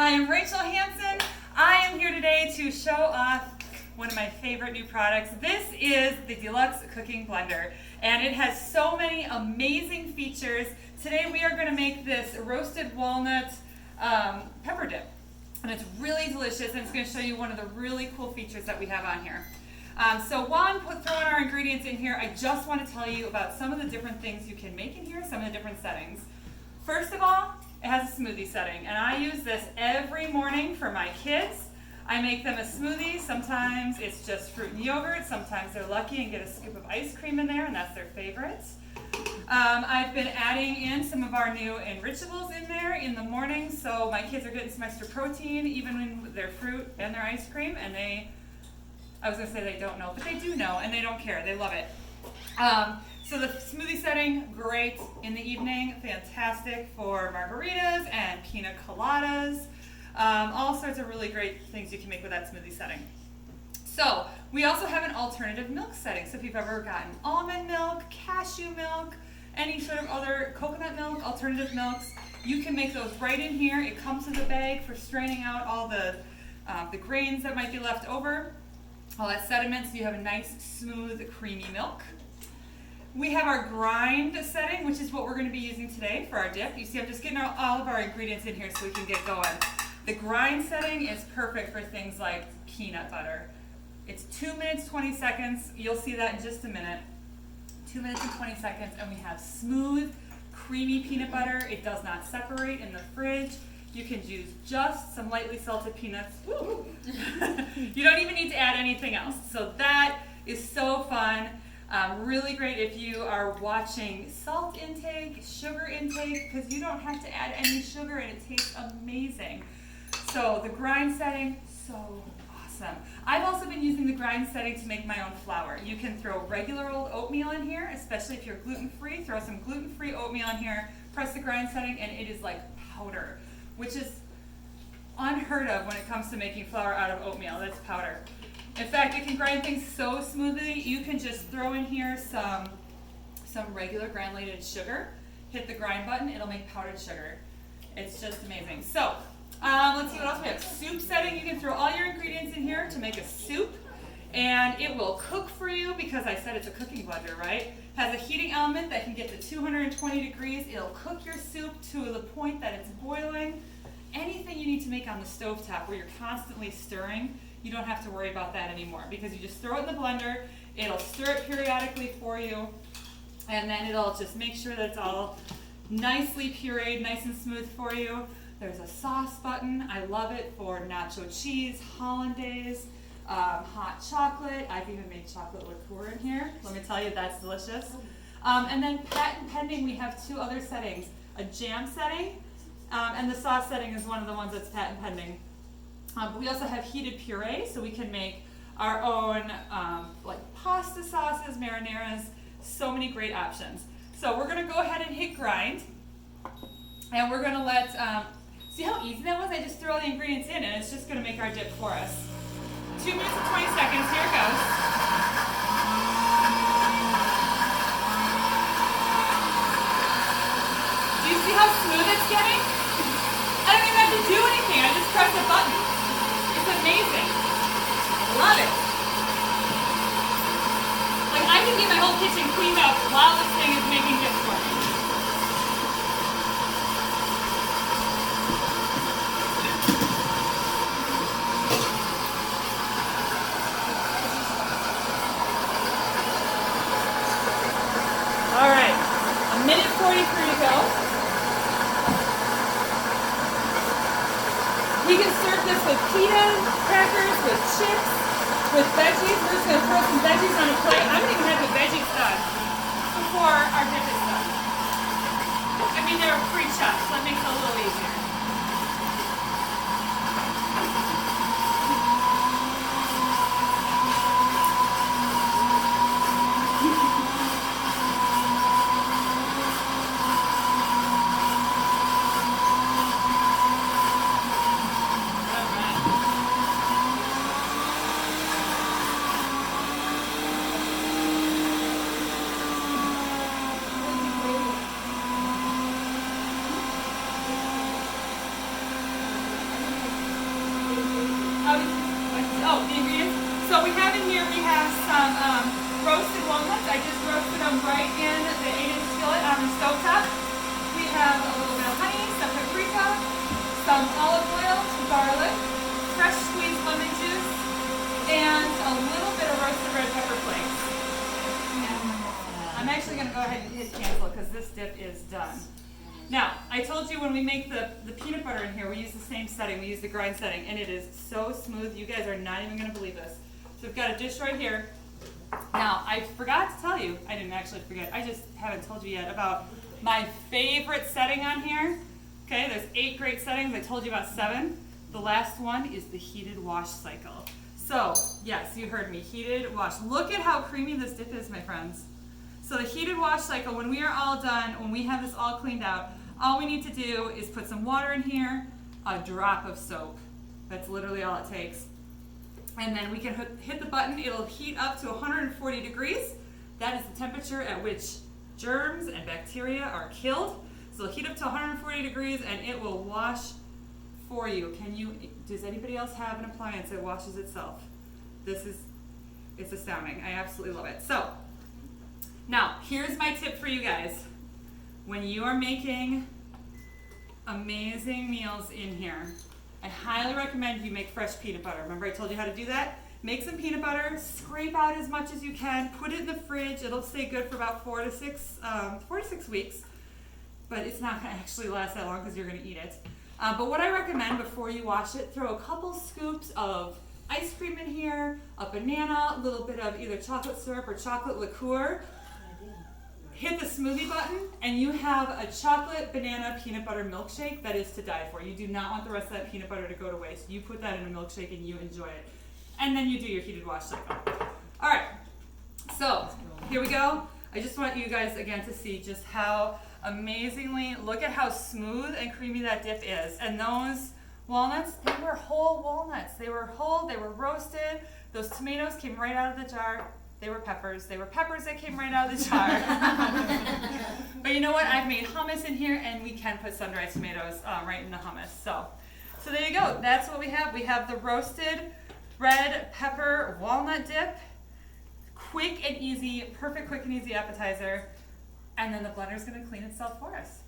I am Rachel Hansen. I am here today to show off one of my favorite new products. This is the Deluxe Cooking Blender, and it has so many amazing features. Today we are going to make this roasted walnut pepper dip, and it's really delicious, and it's going to show you one of the really cool features that we have on here. So while I'm throwing our ingredients in here, I just want to tell you about some of the different things you can make in here, some of the different settings. First of all, it has a smoothie setting, and I use this every morning for my kids. I make them a smoothie. Sometimes it's just fruit and yogurt. Sometimes they're lucky and get a scoop of ice cream in there, and that's their favorite. I've been adding in some of our new enrichables in there in the morning, so my kids are getting some extra protein, even in their fruit and their ice cream, and I was going to say they don't know, but they do know, and they don't care. They love it. So the smoothie setting, great in the evening, fantastic for margaritas and pina coladas. All sorts of really great things you can make with that smoothie setting. So we also have an alternative milk setting. So if you've ever gotten almond milk, cashew milk, any sort of other coconut milk, alternative milks, you can make those right in here. It comes with a bag for straining out all the grains that might be left over, all that sediment, so you have a nice, smooth, creamy milk. We have our grind setting, which is what we're going to be using today for our dip. You see, I'm just getting all of our ingredients in here so we can get going. The grind setting is perfect for things like peanut butter. It's 2 minutes, 20 seconds. You'll see that in just a minute. 2 minutes and 20 seconds, and we have smooth, creamy peanut butter. It does not separate in the fridge. You can use just some lightly salted peanuts. Woo! You don't even need to add anything else. So that is so fun. Really great if you are watching salt intake, sugar intake, because you don't have to add any sugar and it tastes amazing. So the grind setting, so awesome. I've also been using the grind setting to make my own flour. You can throw regular old oatmeal in here, especially if you're gluten-free. Throw some gluten-free oatmeal in here, press the grind setting, and it is like powder, which is unheard of when it comes to making flour out of oatmeal. That's powder. In fact, it can grind things so smoothly, you can just throw in here some regular granulated sugar, hit the grind button, it'll make powdered sugar. It's just amazing. So, let's see what else we have. Soup setting, you can throw all your ingredients in here to make a soup, and it will cook for you because I said it's a cooking blender, right? It has a heating element that can get to 220 degrees. It'll cook your soup to the point that it's boiling. Anything you need to make on the stovetop where you're constantly stirring, you don't have to worry about that anymore because you just throw it in the blender, it'll stir it periodically for you, and then it'll just make sure that it's all nicely pureed, nice and smooth for you. There's a sauce button. I love it for nacho cheese, hollandaise, hot chocolate. I've even made chocolate liqueur in here. Let me tell you, that's delicious. And then patent pending, we have two other settings, a jam setting, and the sauce setting is one of the ones that's patent pending. But we also have heated puree, so we can make our own like pasta sauces, marinaras, so many great options. So we're going to go ahead and hit grind, and we're going to let, see how easy that was? I just threw all the ingredients in, and it's just going to make our dip for us. 2 minutes and 20 seconds, here it goes. Do you see how smooth it's getting? I don't even have to do anything, I just press a button. It's amazing. Love it. Like, I can get my whole kitchen cleaned up while this thing is making dips for me. All right, 1:43 to go. You can serve this with pita crackers, with chips, with veggies. We're just going to throw some veggies on a plate. I'm going to even have the veggies done before our dip is done. I mean, they're pre-chopped, so that makes it a little easier. have some roasted walnuts. I just roasted them right in the 8-inch skillet on the stovetop. We have a little bit of honey, some paprika, some olive oil, garlic, fresh squeezed lemon juice, and a little bit of roasted red pepper flakes. I'm actually going to go ahead and hit cancel because this dip is done. Now, I told you when we make the peanut butter in here, we use the same setting. We use the grind setting, and it is so smooth. You guys are not even going to believe this. So we've got a dish right here. Now, I forgot to tell you, I didn't actually forget, I just haven't told you yet about my favorite setting on here. Okay, there's 8 great settings. I told you about 7. The last one is the heated wash cycle. So, yes, you heard me, heated wash. Look at how creamy this dip is, my friends. So the heated wash cycle, when we are all done, when we have this all cleaned out, all we need to do is put some water in here, a drop of soap. That's literally all it takes. And then we can hit the button. It'll heat up to 140 degrees. That is the temperature at which germs and bacteria are killed. So it'll heat up to 140 degrees and it will wash for you. Does anybody else have an appliance that washes itself? It's astounding. I absolutely love it. So, now, here's my tip for you guys. When you are making amazing meals in here, I highly recommend you make fresh peanut butter. Remember I told you how to do that? Make some peanut butter, scrape out as much as you can, put it in the fridge. It'll stay good for about 4 to 6 weeks, but it's not going to actually last that long because you're going to eat it. But what I recommend before you wash it, throw a couple scoops of ice cream in here, a banana, a little bit of either chocolate syrup or chocolate liqueur. Hit the smoothie button, and you have a chocolate banana peanut butter milkshake that is to die for. You do not want the rest of that peanut butter to go to waste. You put that in a milkshake and you enjoy it. And then you do your heated wash cycle. All right, so here we go. I just want you guys again to see just how amazingly, look at how smooth and creamy that dip is. And those walnuts, they were whole walnuts. They were whole, they were roasted. Those tomatoes came right out of the jar. They were peppers. They were peppers that came right out of the jar. But you know what? I've made hummus in here, and we can put sun-dried tomatoes right in the hummus. So there you go. That's what we have. We have the roasted red pepper walnut dip. Quick and easy, perfect quick and easy appetizer. And then the blender's going to clean itself for us.